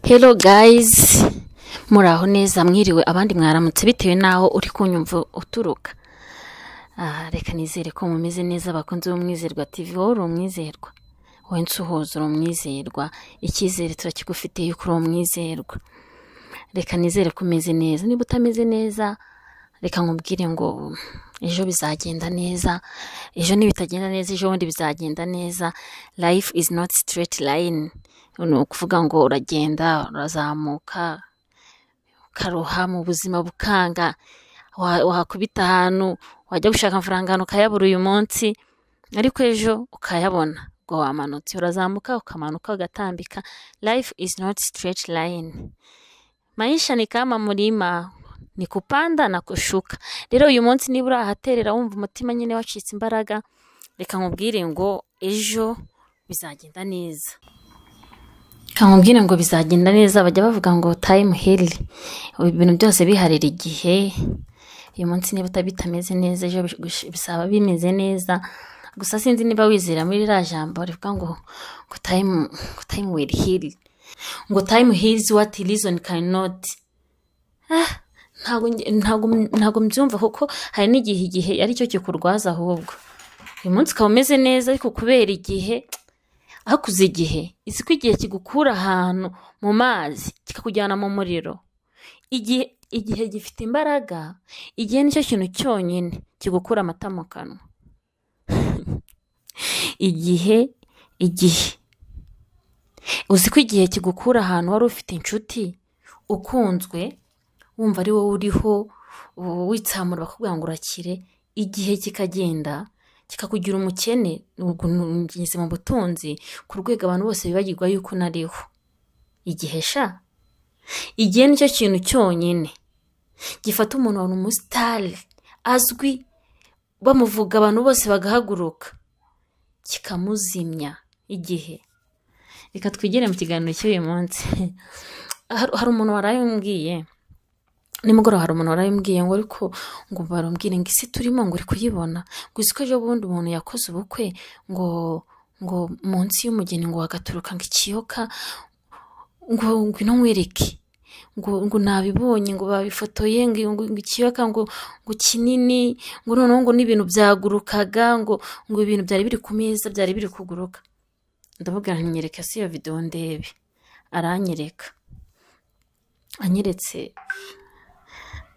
Hello guys, muraho neza mwiriwe abandi mwaramutse bitewe naho uri kunyumva uturuka. Reka nizere ko mumeze neza bakunze UMWIZERWA TV, wowe umwizerwa. Wowe nsuhuza umwizerwa, icyizere turakigufitiye kuri umwizerwa. Reka nizere ko umeze neza, niba utameze neza reka nkubwire ngo ejo bizagenda neza, ejo nibitagenda neza ejo bundi bizagenda neza. Life is not straight line. Uno kuvuga ngo uragenda urazamuka ukaroha mu buzima bukanga, wakubita ahantu wajya gushaka amafaranga hano ukayabura uyu munsi ariko ejo ukayabona, ngo wamanutse urazamuka ukamanuka ugatambika. Life is not straight line. Maisha ni kama mlima, ni kupanda na kushuka. Rero uyu munsi niba urahaterera wumva umutima nyine wacitse imbaraga, reka nkubwire ngo ejo bizagenda neza. Kamubwire ngo bizagenda neza, bajya bavuga ngo time heal. Ibintu byose biharira igihe. Uyu munsi niba utabitameze neza ejo bisaba bimeze neza. Gusa sinzi niba wizera muri ra jambo rivuga ngo time will heal. Ngo time heals what reason cannot. Ntago mbyumva kuko hari n'igihe ari cyo kikurwaza ahubwo. Uyu munsi ukaba umeze neza ariko kubera igihe hakuze igihe, isiko igihe kigukura ahantu mu mazi kikakujyana mu muriro. Igihe gifite imbaraga, igihe nicyo kintu cyonyine kigukura amata mu kanwa. Igihe uziko igihe kigukura ahantu wari ufite inshuti ukunzwe, wumva ari wowe uriho witsamura bakubwira ngo urakire, igihe kikagenda kikakugira umukene, ngeze mu butunzi ku rwego abantu bose bibagirwa yuko nariho. Igihe nicyo kintu cyonyine gifata umuntu wa umusitari azwi, bamuvuga abantu bose bagahaguruka, kikamuzimya. Igihe. Reka twigire mu kiganiro cy'uyu munsi. Hari umuntu warayimbwiye nimugoroba, hari umuntu warayimbwiye ngo ariko ngo barambwire ngo isi turimo ngo uri kuyibona, ngo uziko ejo bundi umuntu yakoze ubukwe ngo munsi y'umugeni ngo wagaturuka ngo ikiyoka ngo ngwino nkwereke, ngo nabibonye ngo babifotoye ngo ikiyoka ngo kinini, ngo noneho ngo n'ibintu byagurukaga, ngo ibintu byari biri ku meza byari biri kuguruka. Ndavuga nyereka si iyo video ndebe. Anyeretse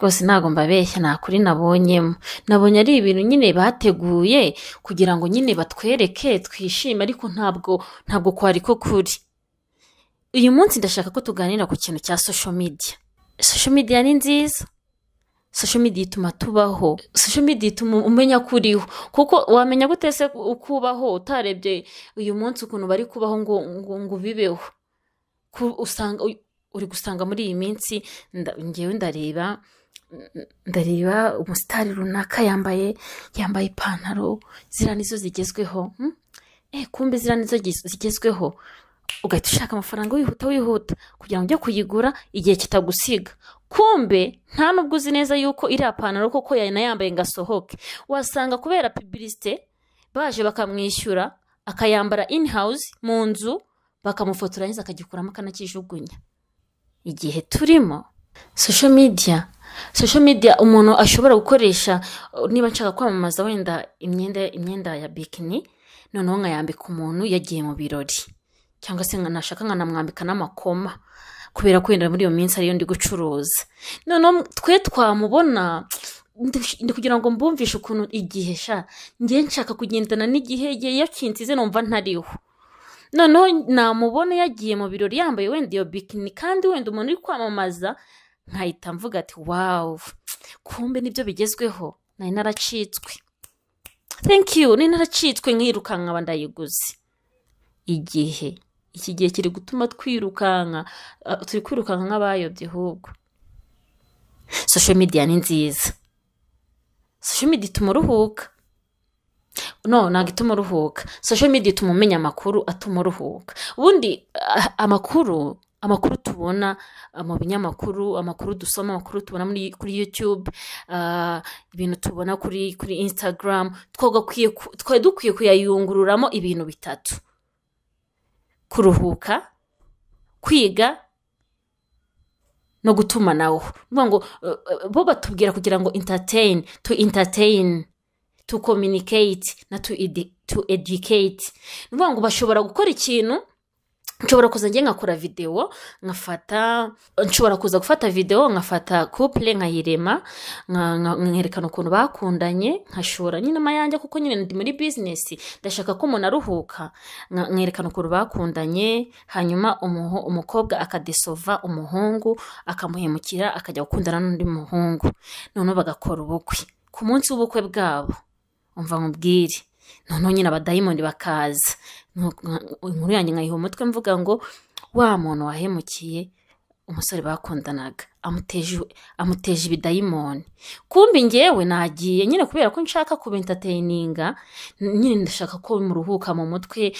rwose ntago mbabeshya, nta kuri nabonye ari ibintu nyine bateguye kugira ngo nyine batwereke twishime, ariko ntabwo kwari ko kuri. Uyu munsi ndashaka ko tuganira ku kintu cya social media. Social media ni nziza. Social media ituma tubaho. Social media ituma umenya kuriho, kuko wamenya gute se ukubaho utarebye uyu munsi ukuntu bari kubaho ngo bibeho. Usanga uri gusanga muri iyi minsi ngewe ndareba umusitari runaka yambaye ipantaro, zira nizo zigezweho. Kumbe zira nizo zigezweho, ugahita ushaka amafaranga wihuta kugira ngo ujye kuyigura igihe kitagusiga. Kumbe nta nubwo uzi neza yuko iriya pantaro koko yambaye ngasohoke. Wasanga kubera publicité baje bakamwishyura akayambara in house mu nzu, bakamufotora neza akagikuramo akanakijugunya. Igihe turimo social media umuntu ashobora gukoresha. Niba nshaka kwamamaza wenda imyenda ya bikini, noneho nkayambika umuntu yagiye mu birori, cyangwa se nkanashaka nkanamwambika n'amakoma kubera kwenda muri iyo minsi ariyo ndi gucuruza. Noneho twe twamubona ndi kugira ngo mbumvishe ukuntu igihe ngiye nshaka kugendana n'igihe yakinsize numva ntariho. Noneho namubona yagiye mu birori yambaye wenda iyo bikini, kandi wenda umuntu uri kwamamaza, nkahita mvuga ati wow, kumbe nibyo bigezweho. Nari naracitswe. Thank you. Nari naracitswe nkirukanka bandayiguze. Iki gihe kiri gutuma turi kwirukanka nk'abayobye ahubwo. Social media ni nziza. Social media ituma uruhuka. Ntabwo ituma uruhuka. Social media ituma umenya amakuru atuma uruhuka. Ubundi amakuru tubona mu binyamakuru, amakuru dusoma, amakuru tubona kuri YouTube, ibintu tubona kuri Instagram, twari dukwiye kuyayungururamo ibintu bitatu: kuruhuka, kwiga no gutumanaho. Ngo bo batubwira kugira ngo entertain, to communicate na to educate. Ngo bashobora gukora ikintu, nshobora kuza ngiye ngakora video, nshobora kuza gufata video nkafata couple nkayirema, nkerekana ukuntu bakundanye, nkashora nyine mayanjye kuko nyine ndi muri business, ndashaka ko umuntu aruhuka, nkerekana ukuntu bakundanye, hanyuma umukobwa akadesova umuhungu, akamuhemukira akajya gukundana n'undi muhungu, none bagakora ubukwe. Ku munsi w'ubukwe bwabo umva nkubwire, none nyine abadayimoni bakaza, inkuru yanjye nkayiha umutwe mvuga ngo wa muntu wahemukiye umusore bakundanaga amuteje ibidayimoni. Kumbi ngewe nagiye nyine kubera ko nshaka kuba entertaininga, nyine ndashaka ko muruhuka mu mutwe,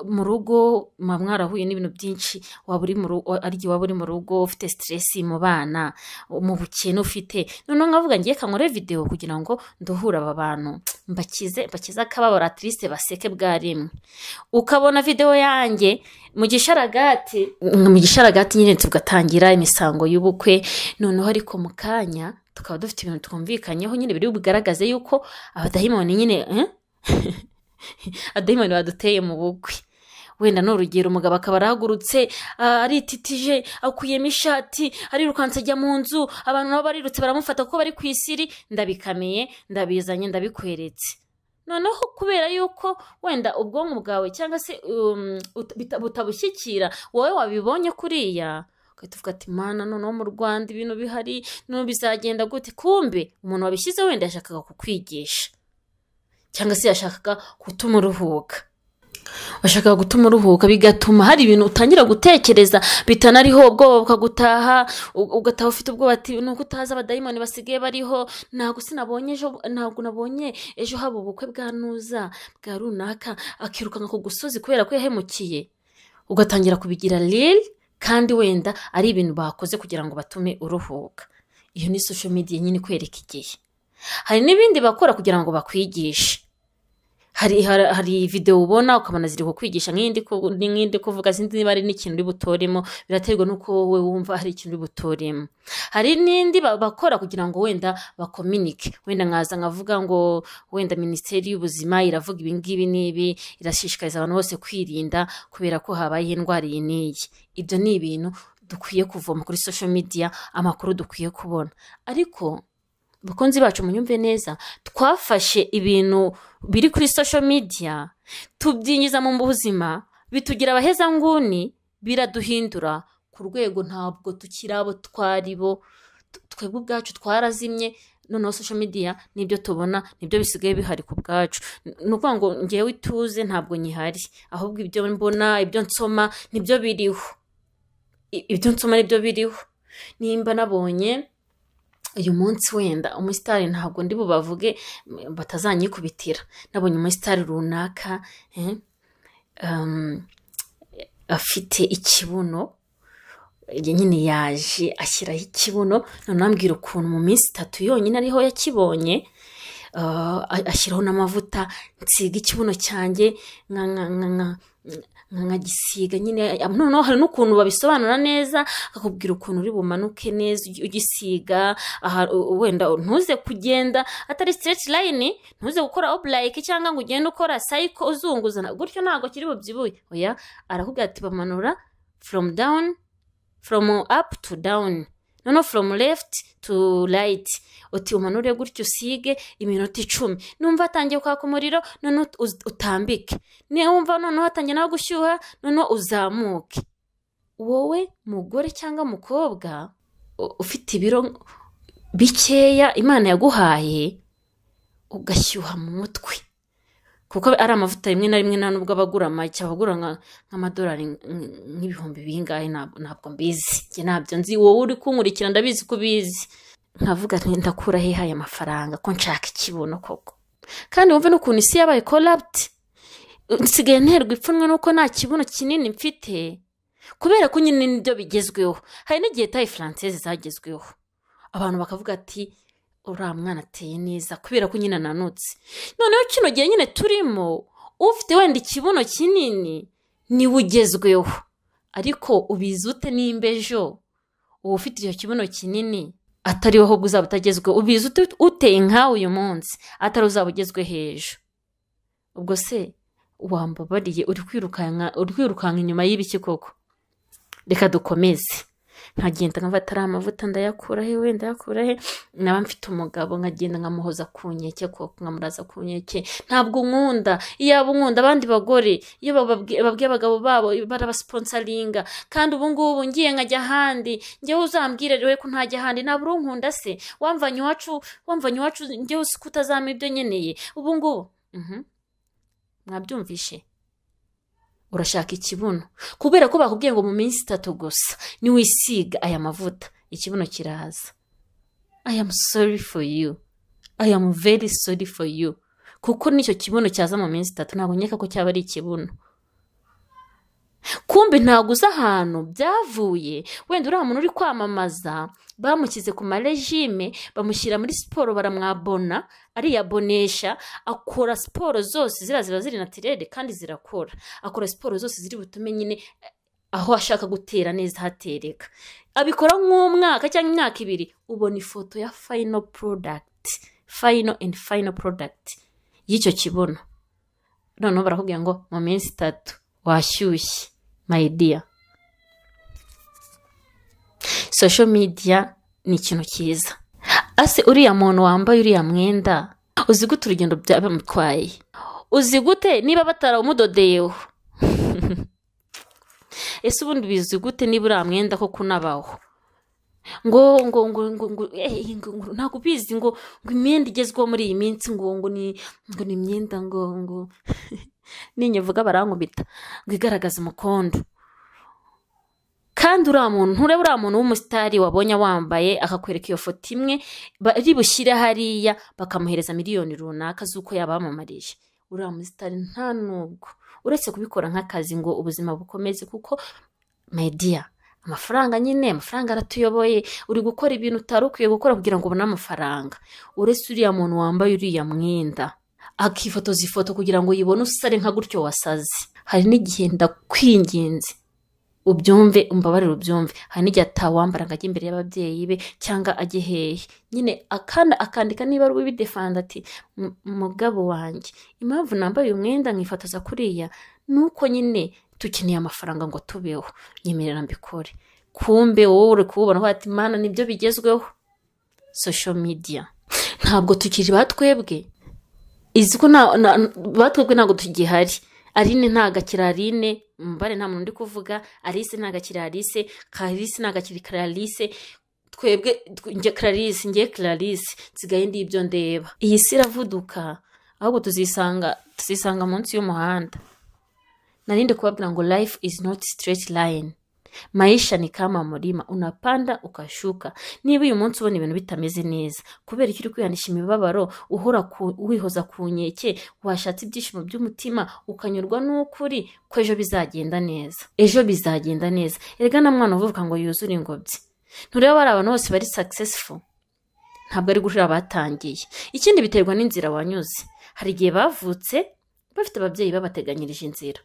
mu rugo mwarahuye n'ibintu byinshi, waba uri mu rugo ufite stress mu bana, mu bukene ufite, none nkavuga ngiye kankore video kugira ngo nduhura aba bantu, mbakize akababara, triste baseke bwa rimwe. Ukabona video yanjye mu gisharagati nyine tugatangira imisango y'ubukwe, noneho ariko mu kanya tukaba dufite ibintu twumvikanyeho nyine biri bugaragaze yuko abadayimoni nyine abadayimoni baduteye mu bukwe. Wenda n'urugero umugabo akaba arahagurutse arititije, akuyemo ishati, arirukanse ajya mu nzu, abantu nabo barirutse baramufata kuko bari ku isiri, ndabikamiye, ndabizanye, ndabikweretse. Noneho kubera yuko wenda ubwonko bwawe cyangwa se butabushyikira, wowe wabibonye kuriya, ukatuvuga ati Imana, noneho mu Rwanda ibintu bihari, none bizagenda gute? Kumbe umuntu wabishyize wenda yashakaga kukwigisha, cyangwa se yashakaga gutuma uruhuka. Washakaga gutuma uruhuka, bigatuma hari ibintu utangira gutekereza bitanariho, ubwoba bukagutaha, ugataha ufite ubwoba ati nuko utaza abadayimoni basigaye bariho, ntabwo nabonye ejo haba ubukwe bwa nuza bwa runaka, akirukanga ku gusozi kubera ko yahemukiye. Ugatangira kubigira real, kandi wenda ari ibintu bakoze kugira ngo batume uruhuka. Iyo ni social media nyine kwereka igihe. Hari n'ibindi bakora kugira ngo bakwigishe. Hari video ubona ukabona ziri kukwigisha nk'indi kuvuga sinzi niba ari n'ikintu uri butoremo, biraterwa nuko wowe wumva hari ikintu uri butoremo. Hari n'indi bakora kugira ngo wenda bakominike, wenda nkaza nkavuga ngo wenda Minisiteri y'Ubuzima iravuga ibi ngibi n'ibi, irashishikariza abantu bose kwirinda kubera ko habaye indwara iyi n'iyi. Ibyo ni ibintu dukwiye kuvoma kuri social media, amakuru dukwiye kubona. Ariko bakunzi bacu munyumve neza, twafashe ibintu biri kuri social media tubyinjiza mu buzima, bitugira abaheza nguni, biraduhindura ku rwego ntabwo tukirabo twaribo, twebwe ubwacu twarazimye. Noneho social media nibyo tubona, nibyo bisigaye bihari ku bwacu. Nuko ngo ngewe ituze ntabwo nyihari, ahubwo ibyo mbona, ibyo nsoma nibyo biriho. Nimba nabonye uyu munsi wenda umusitari, ntabwo ndi bubavuge batazanyikubitira, nabonye umusitari runaka afite ikibuno, nyine yaje ashyiraho ikibuno, none ambwira ukuntu mu minsi 3 yonyine ariho yakibonye, ashyiraho n'amavuta, nsiga ikibuno cyanjye nkagisiga nyine. Noneho hari n'ukuntu babisobanura neza, akakubwira ukuntu uri bumanuke neza ugisiga, wenda ntuze kugenda atari straight line, ntuze gukora oblique cyangwa ngo ugende ukora cycle uzunguzana gutyo, ntago kiri bubyibuye. Oya, arakubwira ati bamanura from up to down, no from left to right, uti umanure gutyo usige iminota 10. Numva atangiye kwaka umuriro, none utambike. Numva none hatangiye nawe gushyuha, none uzamuke. Wowe mugore cyangwa mukobwa ufite ibiro bikeya Imana yaguhaye, ugashyuha mu mutwe, kuko ari amavuta rimwe na rimwe nubwo abagura make, abagura nk'amadolari nk'ibihumbi bingahe, ntabwo mbizi, njye ntabyo nzi. Wowe uri kunkurikira ndabizi ko ubizi. Nkavuga nti ndakura he haya amafaranga ko nshaka ikibuno koko? Kandi wumve n'ukuntu isi yabaye corrupt, nsigaye nterwa ipfunwe nuko nta kibuno kinini mfite, kubera ko nyine nibyo bigezweho. Hari n'igihe taille française zagezweho, abantu bakavuga ati uriya mwana ateye neza kubera ko nyine nanutse. Noneho kino gihe nyine turimo, ufite wenda ikibuno kinini ni ugezweho, ariko ubizi ute nimba ejo uba ufite icyo kibuno kinini atari wowe ubwo uzaba utagezweho, ubizi uteye nkawe uyu munsi atari uzaba ugezwe hejuru. Ubwo se wambabariye uri kwirukanka inyuma y'ibiki koko? Reka dukomeze. Nkagenda nkafata ari amavuta ndayakura he wenda yakura he, naba mfite umugabo nkagenda nkamuhoza ku nkeke koko, nkamuraza ku nkeke. Ntabwo nkunda, iyaba nkunda abandi bagore iyo bababwiye abagabo babo barabasponsoringa, kandi ubu ngubu ngiye nkajya ahandi njyewe uzambwire rero ko ntajya ahandi, ntabwo unkunda se, wamvanye iwacu njyewe uzi ko utazampa ibyo nkeneye. Ubu ngubu mwabyumvishe? Urashaka ikibuno kubera ko bakubwiye ngo mu minsi 3 gusa ni wisiga aya mavuta ikibuno kiraza. I am sorry for you, I am very sorry for you, kuko nicyo kibuno cyaza mu minsi 3 ntabwo nkeka ko cyaba ari ikibuno. Kumbe ntabwo uza ahantu byavuye, wenda uriya muntu uri kwamamaza bamukize ku marejime, bamushyira muri siporo, baramwabona ariyabonesha, akora siporo zose ziba ziri naturelle kandi zirakora, akora siporo zose ziri butume nyine aho ashaka gutera neza hatereka. Abikora nk'umwaka cyangwa imyaka 2, ubona ifoto ya final product y'icyo kibuno. Noneho barakubwira ngo mu minsi 3 washyushye. My dear, social media ni ikintu cyiza. Ase uriya muntu wambaye uriya mwenda uzi gute urugendo byabamutwaye? Uzi gute niba batarawumudodeyeho? Ese ubundi bizi gute niba uriya mwenda ko kunabaho? Ngo ntabwo bizi ngo imyenda igezweho muri iyi minsi ngo ni imyenda ngo ninyevuga barankubita ngo igaragaza umukondo. Kandi uriya muntu w'umusitari wabonye wambaye akakwereka iyo foto imwe bari bushyire hariya bakamuhereza miliyoni runaka z'uko yabamamariye. Uriya musitari nta nubwo uretse kubikora nk'akazi ngo ubuzima bukomeze, kuko my dear, amafaranga aratuyoboye. Uri gukora ibintu utarukwiye gukora kugira ngo ubone amafaranga. Uretse uriya muntu wambaye uriya mwenda akifotoza ifoto kugira ngo yibone usare nka gutyo wasaze. Hari n'igihe ndakwinginze ubyumve, umbabarire ubyumve, hari n'igihe atawambara ngo ajye imbere y'ababyeyi be cyangwa ajye hehe nyine akandika niba ari ubidefanda ati mugabo wanjye impamvu nambaye umwenda nkifotoza kuriya nuko nyine tukeneye amafaranga ngo tubeho, nyemerera mbikore. Kumbe wowe uri kubona ko ati Imana nibyo bigezweho. Social media ntabwo tukiri batwebwe, iziko batwebwe ntabwo tugihari. Aline ntagakira Aline, mbare nta muntu ndi kuvuga. Alice ntagakira Alice, Clarisse ntagakira Clarisse. Twebwe nge Clarisse, nge Clarisse, nsigaye ndi ibyo ndeba. Iyi si iravuduka, ahubwo tuzisanga munsi y'umuhanda. Narinde kubabwira ngo life is not straight line. Maisha ni kama mlima, unapanda ukashuka. Niba uyu munsi ubona ibintu bitameze neza kubera icyo uri kwiyandisha imibabaro, uhora wihoza ku nkeke, washatse ibyishimo by'umutima ukanyurwa n'ukuri ko ejo bizagenda neza. Erega na mwana uvuga ngo yuzure ingobyi. Ntureba bari abantu bose bari successful, ntabwo ari gushira batangiye. Ikindi biterwa n'inzira wanyuze. Hari igihe bavutse bafite ababyeyi babateganyirije inzira.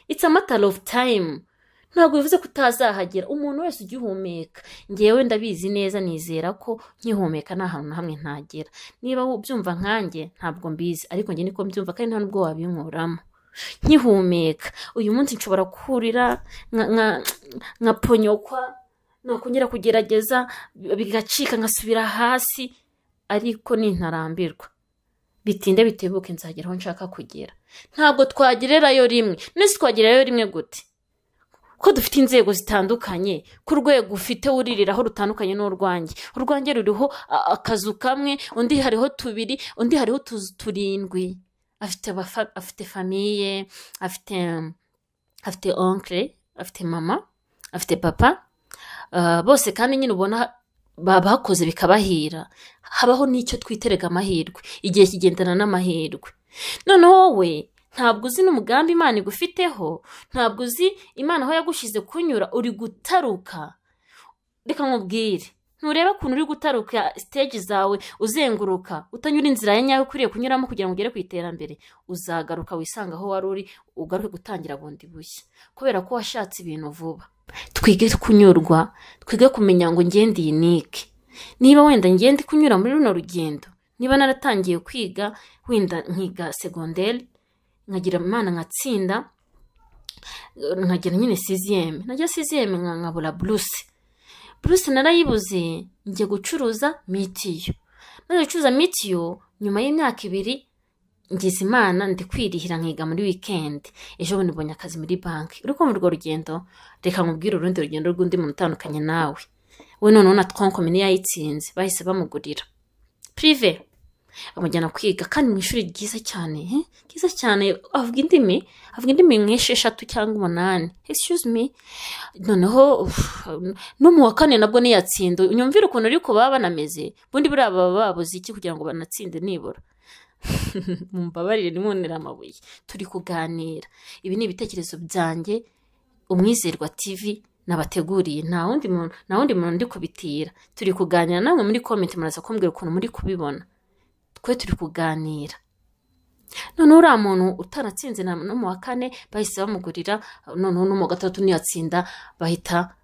It's a matter of time. Ntabwo bivuze ko utazahagera. Umuntu wese ugihumeka, ngewe ndabizi neza, nizera ko nkihumeka nta hantu na hamwe ntagera. Niba ubyumva nkanjye ntabwo mbizi, ariko nge niko mbyumva kandi nta nubwo wabinkuramo. Nkihumeka uyu munsi nshobora kurira nka ponyokwa, nakongera kugerageza bigacika nkasubira hasi, ariko nintarambirwa bitinde bitebuke nzagera aho nshaka kugera. Ntabwo twagererayo rimwe. Nese twagererayo rimwe gute? Ko dufite inzego zitandukanye, ku rwego ufite uririraho rutandukanye n'urwanjye. Urwanjye ruriho akazu kamwe, undi hariho 2, undi hariho 7. Afite famille, afite oncle, afite mama, afite papa, bose kandi nyine ubona bakoze bikabahira. Habaho n'icyo twiterega amahirwe, igihe kigendana n'amahirwe. Noneho wowe ntabwo uzi n'umugambi Imana igufiteho, ntabwo uzi Imana aho yagushize kunyura, uri gutaruka. Reka nkubwire, ntureba ukuntu uri gutaruka stage zawe uzenguruka, utanyura inzira ya nyayo ukwiye kunyuramo kugira ngo ugere ku iterambere. Uzagaruka wisanga aho wari uri, ugaruke gutangira bundi bushya kubera ko washatse ibintu vuba. twige kunyurwa, twige kumenya ngo ngende unique. Niba wenda ngende kunyura muri runo rugendo, niba naratangiye kwiga wenda nkiga secondaire, nkagira Imana nkatsinda, nkagira nyine 6e, najya 6e nkabura Bruce narayibuze, njye gucuruza mitiyo. Maze gucuruza mitiyo, nyuma y'imyaka 2 ngize Imana ndi kwirihira nkiga muri weekend. Ejo bundi mbonye akazi muri banki. Uri ko mu rwo rugendo, reka nkubwire urundi rugendo rw'undi muntu utandukanye nawe. We none na twankomene yayitsinze, bahise bamugurira privé, amujyana kwiga kandi mu ishuri ryiza cyane, ryiza cyane. Avuga indimi nk'esheshatu cyangwa 8. Excuse me. Noneho no mu wa 4 nabwo niyatsinda. Unyumvira ukuntu uri ko baba banameze, bundi buri aba babuze iki kugira ngo banatsinde nibura. Mumbabarire nimonera amabuye. Turi kuganira. Ibi ni ibitekerezo byanjye, Umwizerwa TV nabateguriye. Nta wundi muntu ndi kubitira. Turi kuganira, namwe muri comment muraza kumbwira ukuntu muri kubibona. Twe turi kuganira. None uriya muntu utaratsinze no mu wa 4 bahise bamugurira, none no mu wa 3 niyatsinda bahita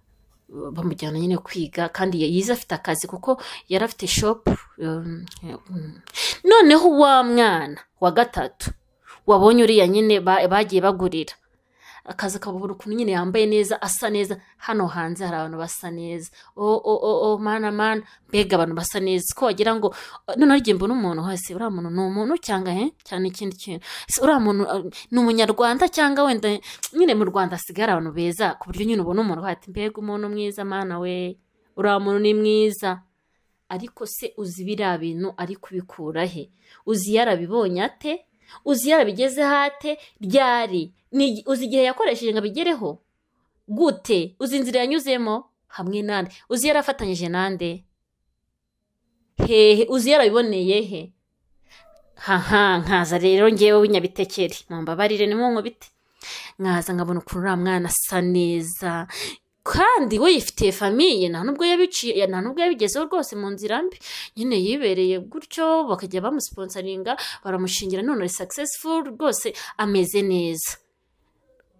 bamujyana nyine kwiga, kandi yize afite akazi kuko yari afite shop. Noneho wa mwana wa 3 wabonye uriya nyine bagiye bagurira akazi, kabura ukuntu nyine yambaye neza, asa neza. Hano hanze hari abantu basa neza. Mana mbega abantu basa neza ko wagira ngo none ari mbona umuntu hose uriya muntu ni umuntu cyangwa cyane ikindi kintu. Uriya muntu ni umunyarwanda cyangwa wenda nyine mu Rwanda sigara abantu beza ku buryo nyine ubona umuntu hati mbega umuntu mwiza, Mana we uriya muntu ni mwiza. Ariko se uzi biriya bintu ari kubikura he? Uzi yarabibonye ate? Uzi yarabigeze hate? Ryari? Uzi igihe yakoresheje ngo abigereho gute? Uzi inzira yanyuzemo hamwe nande? Uzi yarafatanyije nande? Hehe, uzi yarabiboneye he? Nkaza rero ngewe w'inyabitekeri, mumbabarire nimunkubite. Nkaza nkabona ukuntu uriya mwana asa neza, kandi we yifitiye famiye, nta nubwo yabigezeho rwose mu nzira mbi. Nyine yibereye gutyo, bakajya bamusponsoringa, baramushingira, none ari successful rwose, ameze neza.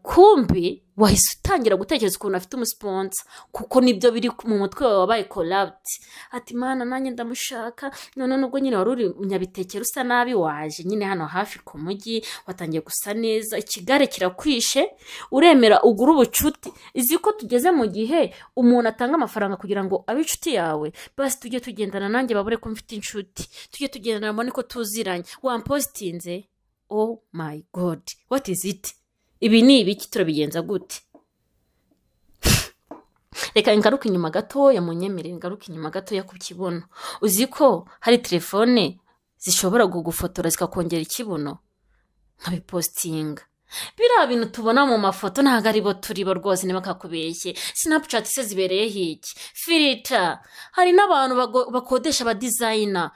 Kumbi wahise utangira gutekereza ukuntu afite umusponsa, kuko nibyo biri mu mutwe wawe wabaye corrupt. Ati Mana nanjye ndamushaka. None nubwo nyine wari uri unyabitekera usa nabi, waje nyine hano hafi ku mujyi, watangiye gusa neza, ikigare kirakwishe, uremera ugura ubucuti. Izi ko tugeze mu gihe umuntu atanga amafaranga kugira ngo abe inshuti yawe. Basi tujye tugendana nanjye babure ko mfite inshuti, tujye tugendana mbone ko tuziranye. Wampostinze, oh my god, what is it? Ibi ni ibiki? Turabigenza gute? Reka ngaruka inyuma gatoya, munyemerere ngaruka inyuma gatoya ku kibuno. Uzi ko hari telefone zishobora kugufotora zikakongera ikibuno nkabipostinga. Biriya bintu tubona mu mafoto ntago ari bo turi bo rwose, ntibakakubeshye. Snapchat se zibereye hiki? Filter. Hari n'abantu bakodesha aba designer.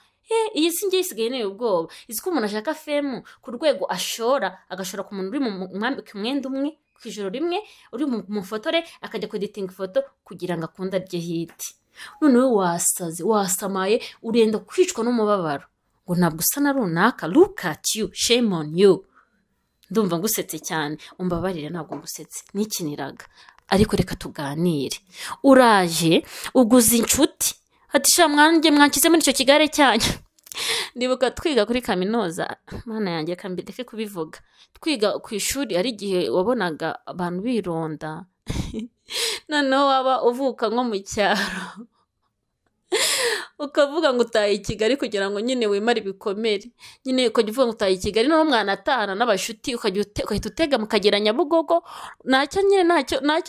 Iyi si ngiye isigaye neye ubwoba. Izi ko umuntu ashaka femu ku rwego agashora ku muntu uri mu mwenda umwe ku ijoro rimwe, uri mu fotore, akajya kuediting foto kugira ngo akunda rye hiti. None we wasaze, wasamaye, urenda kwicwa n'umubabaro ngo ntabwo usa na runaka. Look at you, shame on you. Ndumva ngusetse cyane, umbabarire ntabwo ngusetse, nikiniraga. Ariko reka tuganire. Uraje uguze inshuti, ati sha mwanjye mwankize muri icyo kigare cyanyu. Ndibuka twiga kuri kaminuza, Mana yanjye kambideke kubivuga. Twiga ku ishuri ari gihe wabonaga abantu bironda. Noneho waba uvuka nko mu cyaro, ukavuga ngo utaye Kigali kugira ngo nyine wimare ibikomere. Nyine ukajya uvuga ngo utaye Kigali, none umwana atahana n'abashuti, ukahita utega mukagera Nyabugogo. Nacyo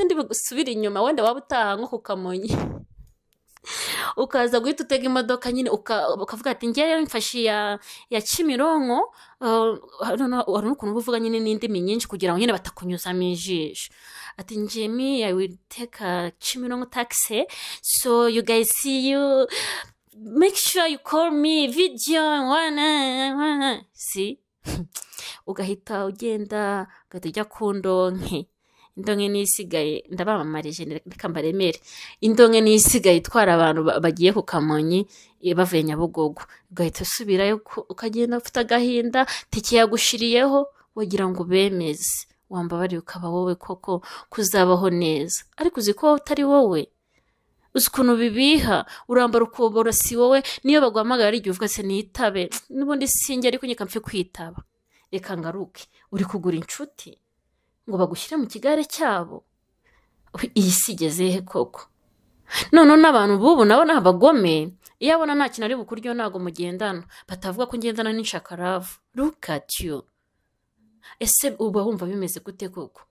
ndi busubira inyuma, wenda waba utaha nko ku Kamonyi. Ukaza guhita utega imodoka nyine ukavuga ati ngewe mfashi ya Kimironko. Hari n'ukuntu uvuga nyine n'indimi nyinshi kugira ngo nyine batakunyuzamo ijisho. Ati Njemi, I will take a Kimironko taxi, so you guys see you, make sure you call me video. Si ugahita ugenda ugahita ujya ku ndonke. Indonke nisigaye ndabamamarije reka mbaremere. Indonke nisigaye itwara abantu bagiye ku Kamonyi bavuye Nyabugogo. Ugahita usubirayo ukagenda ufite agahinda, tike yagushiriyeho, wagira ngo bemeze. wambabariye ukaba wowe koko kuzabaho neza. Ariko uzi ko utari wowe, uzi ukuntu bibiha, urambara ukubora si wowe, niyo baguhamagara ari igihe uvuga se nitabe, n'ubundi sinjye ariko nyeka mpfe kwitaba, reka ngaruke. Uri kugura inshuti ngo bagushyire mu kigare cyabo? Iyi si igeze he koko? None n'abantu bubu nabo n'abagome, iyo abona nta kintu ari bukuryo ntago mugendana, batavuga ko ngendana n'inshakaravu. Look at you. Ese uba wumva bimeze gute koko?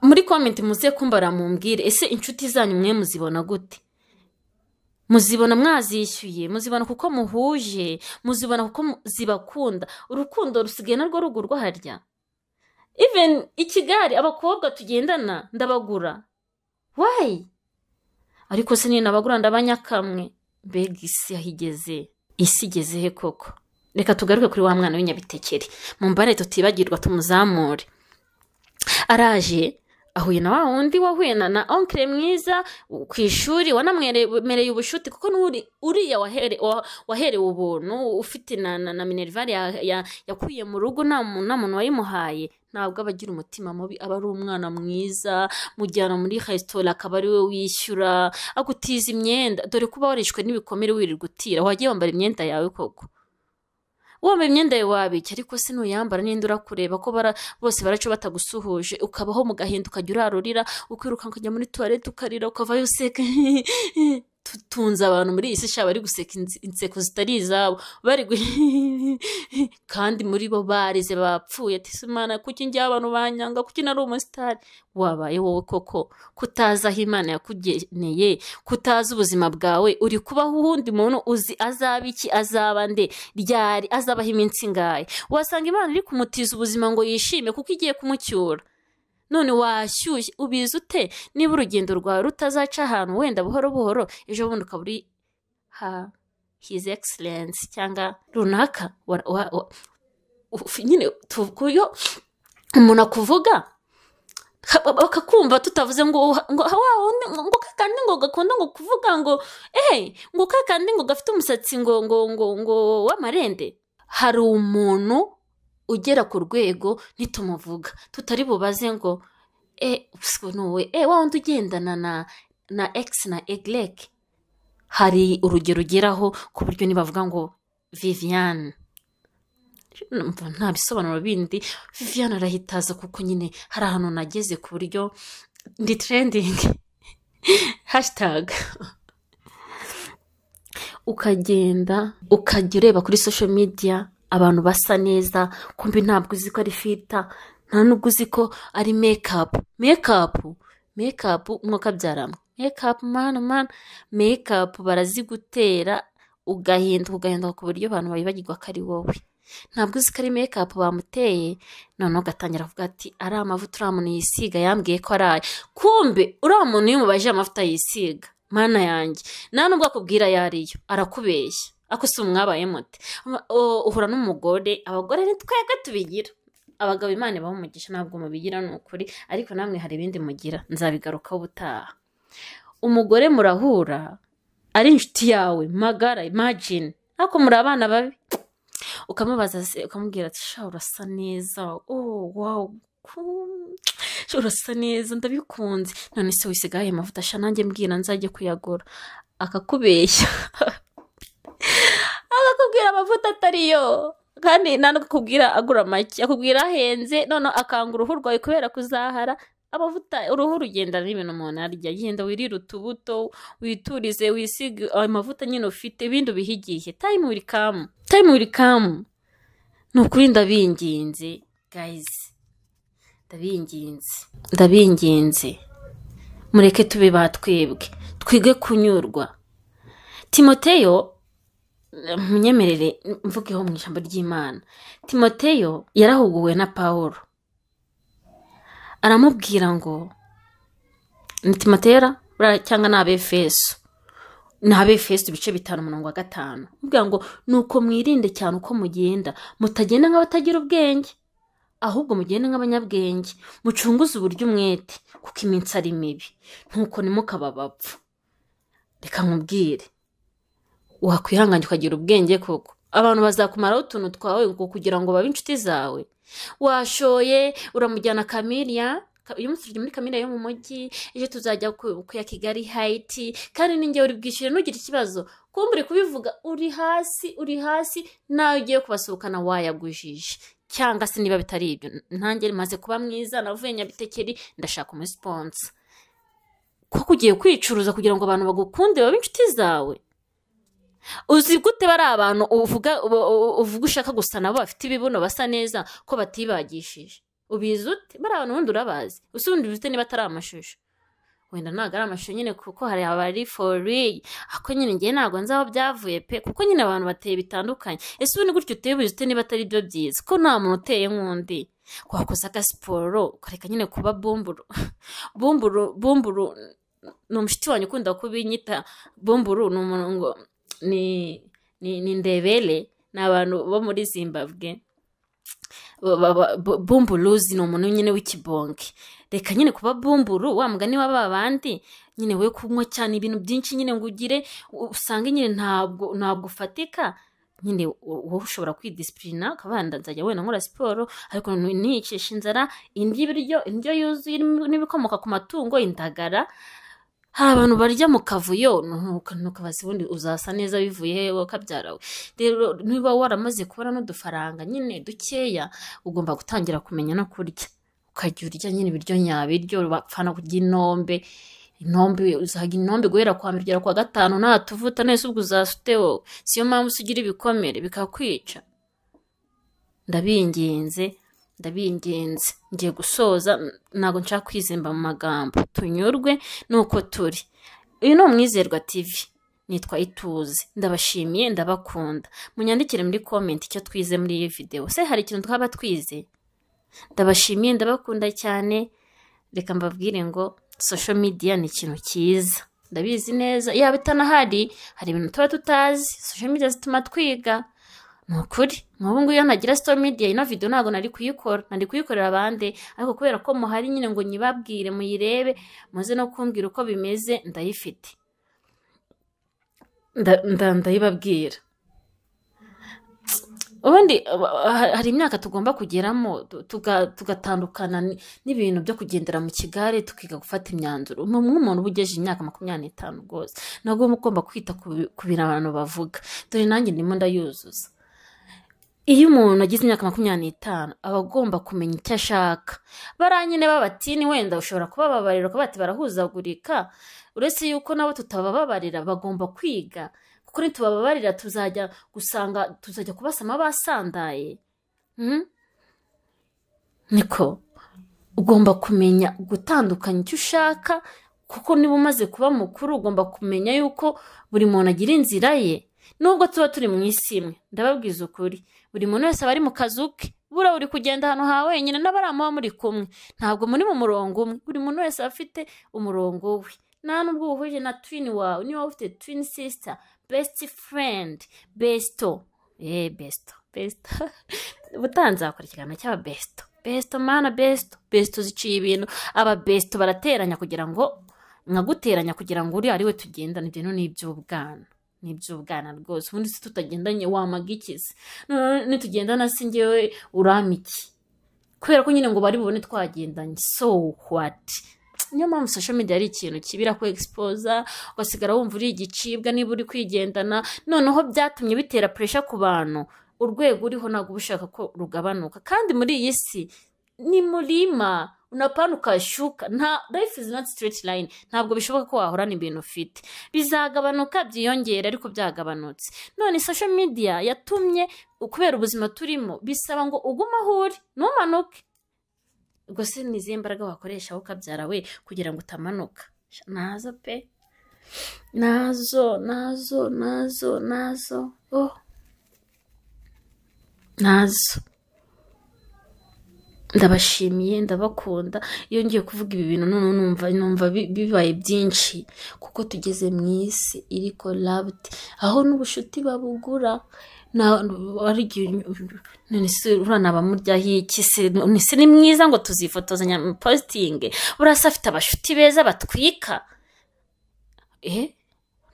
Muri comment muze kumbara mumbwire, ese inshuti zanyu mwe muzibona gute? Muzibona mwazishyuye, muzibona kuko muhuje, muzibona kuko zibakunda, urukundo rusigaye narwo rugurwa harya? Even ikigari abakobwa tugendana ndabagura. Why? Ariko se ni nabagura ndabanyakamwe. Mbega isi yahigeze. Isi igeze he koko? Reka tugaruke kuri wa mwana w'inyabitekeri, mumbare tutibagirwa tumuzamure. Araje ahuye na wa wundi wahuye na onkle mwiza ku ishuri, wanamwereye ubushuti kuko uriya waherewe ubuntu, ufite na minerval yakuye mu rugo nta muntu wayimuhaye. Ntabwo abagira umutima mubi, aba ari umwana mwiza, mujyana muri restaurant akaba ari we wishyura, agutiza imyenda. Dore kuba warishwe n'ibikomere wirirwa utira, wagiye wambara imyenda yawe koko? Wambaye imyenda yawe wabiki, ariko se nuyambara n'indi urakureba ko bose baraco batagusuhuje, ukabaho mu gahinda, ukajya urarurira, ukiruka ukajya muri toilette ukarira, ukavayo useka. Tutunze abantu muri iyi si sha bari guseka inseko zitari izabo, bari kandi muri bo barize bapfuye. Ati Imana, kuki njye abantu banyanga, kuki nari umustar? Wabaye wowe koko kutaza aho Imana yakugeneye, kutaza ubuzima bwawe, uri kubaho uhundi muntu uzi azaba iki, azaba nde, ryari, azabaho iminsi ngahe. Wasanga Imana iri kumutiza ubuzima ngo yishime kuko igiye kumucyura. None washyushye, ubizi ute niba urugendo rwawe rutazaca ahantu wenda buhoro buhoro, ejo bundi ukaba uri his excellence cyangwa runaka? Nyine tuvuyo umuntu akuvuga bakakumva, tutavuze ngo kakandi ngo gakunda ngo kuvuga ngo ngo kakandi ngo gafite umusatsi ngo w'amarende. Hari umuntu ugera ku rwego nitumuvuga tutari bubaze ngo nuwe wa wundi ugendana na X na Y. Hari urugero ugeraho ku buryo nibavuga ngo Viviane, nta bisobanuro bindi, Viviane arahitaza kuko nyine hari ahantu nageze ku buryo ndi trending hashtag. Ukagenda ukajya ureba kuri social media abantu basa neza, kumbi ntabwo uzi ko ari filter, nta nubwo uzi ko ari makeup mwuka byaramwe. Makeup barazigutera ugahinduka ku buryo abantu babibagirwa ko ari wowe. Ntabwo uzi ko ari makeup bamuteye, none ugatangira kuvuga ati ari amavuta uriya muntu yisiga yambwiye ko araye. Kumbe uriya muntu iyo mubaje amavuta yisiga, mana yanjye, nta nubwo akubwira yariyo, arakubeshya. Ako si umwabaye muti uhura n'umugore, abagore ni twebwe tubigira, abagabo Imana bahumugisha ntabwo mubigira n'ukuri, ariko namwe hari ibindi mugira, nzabigarukaho ubutaha. Umugore murahura ari inshuti yawe magara, imagine ako muri abana babi, ukamubaza ukamubwira ati sha urasa neza, wow urasa neza ndabikunze, none se wisigaye amavuta sha nanjye mbwira nzajye kuyagura. Akakubeshya akakubwira amavuta atariyo, kandi nta kukubwira agura make, akubwira ahenze, none akanga uruhu rwawe kubera kuzahara. Amavuta uruhu rugendana n'ibintu umuntu arya, genda wirira utubuto, witurize, wisige amavuta nyine ufite, ibindi ubihigiye. Time will come. Nukuri ndabinginze guys, ndabinginze mureke tube batwebwe, twige kunyurwa. Timoteyo, munyemerere mvugeho mu ijambo ry'Imana. Timoteyo yarahuguwe na Paulo, aramubwira ngo ni Timoteyo cyangwa n'Abefeso ibice 5:5, ubwira ngo nuko mwirinde cyane uko mugenda, mutagenda nk'abatagira ubwenge, ahubwo mugende nk'abanyabwenge, mucunguze uburyo umwete kuko iminsi ari mibi, ntuko nimukaba bapfu. Reka nkubwire, wakwihanganye ukagira ubwenge koko, abantu bazakumaraho utuntu twawe kugira ngo babe inshuti zawe. Washoye uramujyana Kamiriya, uyu munsi tujya muri Kamiriya yo mu mujyi, ejo tuzajya ku ya Kigali Heights, kandi ninjye uri bwishyure ntugire ikibazo. Kumbe uri kubivuga uri hasi nawe ugiye kubasohokana wayagujije. Cyangwa se niba bitari ibyo, ntange maze kuba mwiza, navuye Nyabitekeri, ndashaka umusponsor. Kuko ugiye kwicuruza kugira ngo abantu bagukunde babe inshuti zawe. Uzi gute bari abantu uvuga ushaka gusa nabo bafite ibibuno basa neza ko batibagishije? Ubizi ute? Bari abantu wundi urabazi. Usundi ufite niba atari amashusho. Wenda ntago ari amashusho nyine kuko hari abari for real. Ako nyine ngiye ntago nzi aho byavuye pe, kuko nyine abantu bateye bitandukanye. Ese ubu ni gutyo uteye ubizi ute niba atari byo byiza? Ko nta muntu uteye nk'undi. Wakoze agasiporo ukareka nyine kuba bumburu. Bumburu ni umushiti wanyu ukunda kubinyita bumburu. Ni umuntu ngo ni ndebele, ni abantu bo muri Zimbabwe. Bumbuluzi ni umuntu nyine w'ikibonge. Reka nyine kuba bumburu wa mugani w'aba bandi nyine we kunywa cyane ibintu byinshi nyine ngo ugire usanga nyine ntabwo ufatika. Nyine wowe ushobora kwidisciplina ukabanda nzajya wenda nkora siporo ariko ntiyicisha inzara. Indyo yuzuye n'ibikomoka ku matungo, indagara. Hari abantu barya mu kavuyo ntukabaze ubundi uzasa neza bivuye hewe kabyarawe. Rero niba waramaze kubona n'udufaranga nyine dukeya, ugomba gutangira kumenya no kurya. Ukajya urya nyine ibiryo nyabiryo, bapfana kurya inombe uzaga inombe guhera kwa mbere kugera kwa gatanu nta tuvuta nese ubwo uzasuteho. Siyo mpamvu usigira ibikomere bikakwica. Ndabinginze ngiye gusoza, ntago nshaka kwizemba mu magambo. Tunyurwe nuko turi. Uyu ni Umwizerwa TV, nitwa Ituze. Ndabashimiye, ndabakunda. Munyandikire muri comment icyo twize muri iyi video. Se hari ikintu twaba twize? Ndabashimiye, ndabakunda cyane. Reka mbabwire ngo social media ni ikintu cyiza. Ndabizi neza yaba itanahari, hari ibintu tuba tutazi. Social media zituma twiga. Nukuri nk'ubu nguyu nagira social media ino video ntago nari kuyikorera abandi, ariko kubera ko muhari nyine ngo nyibabwire muyirebe muze no kumbwira uko bimeze, ndayifite ndayibabwira. Ubundi hari imyaka tugomba kugeramo tugatandukana n'ibintu byo kugendera mu kigare tukiga gufata imyanzuro. Nk'umuntu ubugeje imyaka 25 rwose ntabwo mugomba kwita ku bintu abantu bavuga. Dore nanjye ndimo ndayuzuza. Iyo umuntu agize imyaka 25 aba agomba kumenya icyo ashaka. Baranyine babatini wenda ushobora kubababarira ko bati barahuzagurika, uretse yuko nabo tutabababarira bagomba kwiga. Kuko nitubababarira tuzajya kubasama basandaye. Niko ugomba kumenya gutandukanya icyo ushaka, kuko niba umaze kuba mukuru ugomba kumenya yuko buri muntu agira inzira ye. Nubwo tuba turi mu isi imwe, ndababwiza ukuri, buri muntu wese aba ari mu kazuke. Bura uri kugenda hano ha wenyine n'abaramuba muri kumwe, ntabwo muri mu murongo umwe. Buri muntu wese afite umurongo we. Nta nubwo uhuje na twin wawe, niba ufite twin sister, best friend, besto. Butanza akora ikiganiro cy'aba besto mana besto ziciye ibintu. Aba besto barateranya kugira ngo nkaguteranya kugira ngo uri ari we tugendana. Ibyo n'iby'ubwana rwose. Ubundi se tutagendanye wamagikize. Nitugendana si njyewe uramiki, kubera ko nyine ngo bari bubone twagendanye. So what? Niyo mpamvu social media ari ikintu kibira ku expose, ugasigara wumva uri igicibwa niba uri kwigendana. Noneho byatumye bitera pressure ku bantu. Urwego uriho ntabwo ubushaka ko rugabanuka, kandi muri iyi si ni murima unapanuka shuka. Life is not straight line. Ntabwo bishoboka ko wahorana ibintu ufite. Bizagabanuka byiyongera, ariko byagabanutse. None social media yatumye kubera ubuzima turimo bisaba ngo uguma huri numanuke. Ubwo se nizihe mbaraga wakoresha aho kabyara we kugira ngo utamanuka? Nazo pe, nazo. Ndabashimiye, ndabakunda. Iyo ngiye kuvuga ibi bintu numva bibaye byinshi, kuko tugeze mu isi iri collabed, aho n'ubushuti babugura. None se urana bamuryaho iki se? Nise ni mwiza ngo tuzifotozanya mu posting. Burasa afite abashuti beza batwika.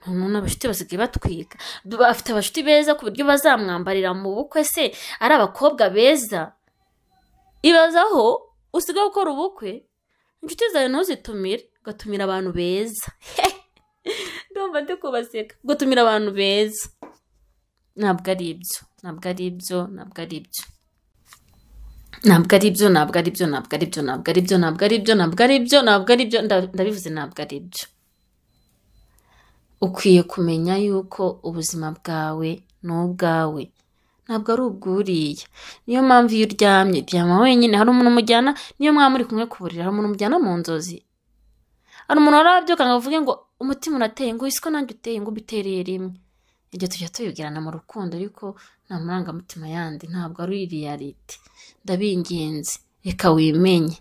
none abashuti basigaye batwika, bafite abashuti beza ku buryo bazamwambarira mu bukwe se ari abakobwa beza. Ibazaho usigaye gukora ubukwe, inshuti zawe ntuzitumire, ugatumira abantu beza. Ndumva ndi kubaseka, gutumira abantu beza. Ntabwo ari ibyo, ntabwo ari ibyo, ntabwo ari ibyo, ntabwo ari ibyo, ntabwo ari ibyo, ntabwo ari ibyo, ntabwo ari ibyo, ntabwo ari ibyo, ntabwo ari ibyo, ntabwo ari ibyo, ndabivuze ntabwo ari ibyo. Ukwiye kumenya yuko ubuzima bwawe ni ubwawe, ntabwo ari ubwuriye. Niyo mpamvu iyo uryamye ryama wenyine, hari umuntu umujyana, niyo mwaba muri kumwe ku buriri, hari umuntu umujyana mu nzozi. Hari umuntu warabyuka ngo avuge ngo umutima urateye, ngo isiko nanjye uteye, ngo ubitereye rimwe. Ibyo tujya tubibwirana mu rukundo, ariko nta marangamutima yandi, ntabwo ari reality. Ndabinginze reka wimenye,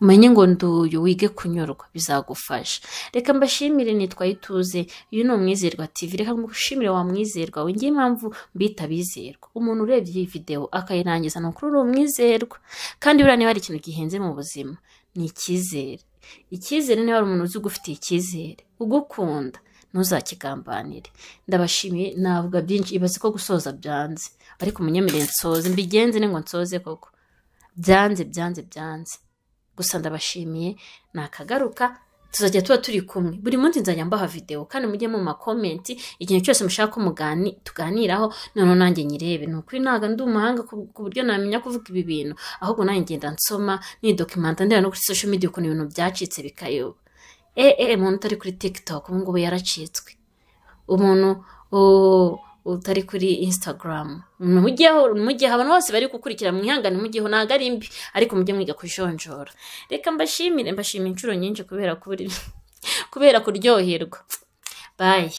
umenye ngo nduyu, wige kunyurwa, bizagufasha. Reka mbashimire, nitwa Ituze, uyu ni Umwizerwa TV. Reka ngushimire wa mwizerwa we, ngiye impamvu mbita bizerwa. Umuntu urebye iyi video akayirangiza no kuri umwizerwa. Kandi buriya niba hari ikintu gihenze mu buzima ni icyizere. Icyizere, niba hari umuntu uzi ugufitiye icyizere, ugukunda, ntuzakigambanire. Ndabashimiye, navuga byinshi, ibaze ko gusoza byanze, ariko munyemerere nsoze, mbigenze ngo nsoze koko. Byanze byanze byanze. Gusa ndabashimiye, nakagaruka tuzajya tuba turi kumwe. Buri munsi nzajya mbaha video, kandi mujye mu makomenti ikintu cyose mushaka ko tuganiraho, none nanjye nyirebe. Nukuri ntago ndi umuhanga ku buryo namenya kuvuga ibi bintu, ahubwo nanjye ngenda nsoma ni documenta, ndeba no kuri social media ukuntu ibintu byacitse bikayoba. Umuntu utari kuri TikTok ubu ngubu yaracitswe, umuntu utari kuri Instagram mujyeho abantu bose bari gukurikira, mwihangane mujyeho, ntago ari mbi, ariko mujye mwiga kujonjora. Reka mbashimire inshuro nyinshi kubera kuryoherwa. Bye.